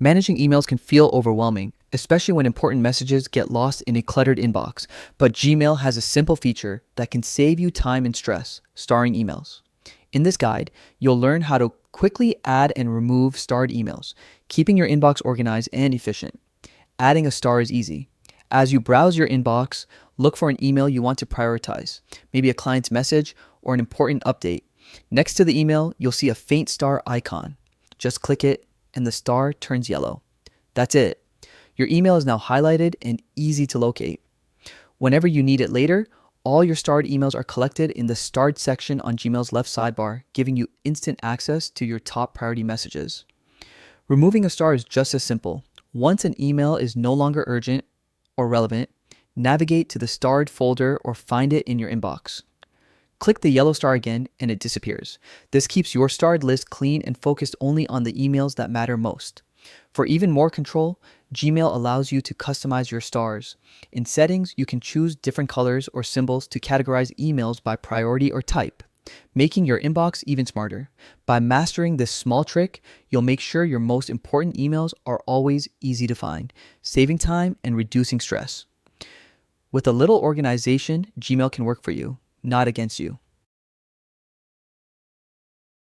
Managing emails can feel overwhelming, especially when important messages get lost in a cluttered inbox. But Gmail has a simple feature that can save you time and stress: starring emails. In this guide, you'll learn how to quickly add and remove starred emails, keeping your inbox organized and efficient. Adding a star is easy. As you browse your inbox, look for an email you want to prioritize, maybe a client's message or an important update. Next to the email, you'll see a faint star icon. Just click it, and the star turns yellow. That's it. Your email is now highlighted and easy to locate. Whenever you need it later, all your starred emails are collected in the starred section on Gmail's left sidebar, giving you instant access to your top priority messages. Removing a star is just as simple. Once an email is no longer urgent or relevant, navigate to the starred folder or find it in your inbox. Click the yellow star again and it disappears. This keeps your starred list clean and focused only on the emails that matter most. For even more control, Gmail allows you to customize your stars. In settings, you can choose different colors or symbols to categorize emails by priority or type, making your inbox even smarter. By mastering this small trick, you'll make sure your most important emails are always easy to find, saving time and reducing stress. With a little organization, Gmail can work for you, not against you.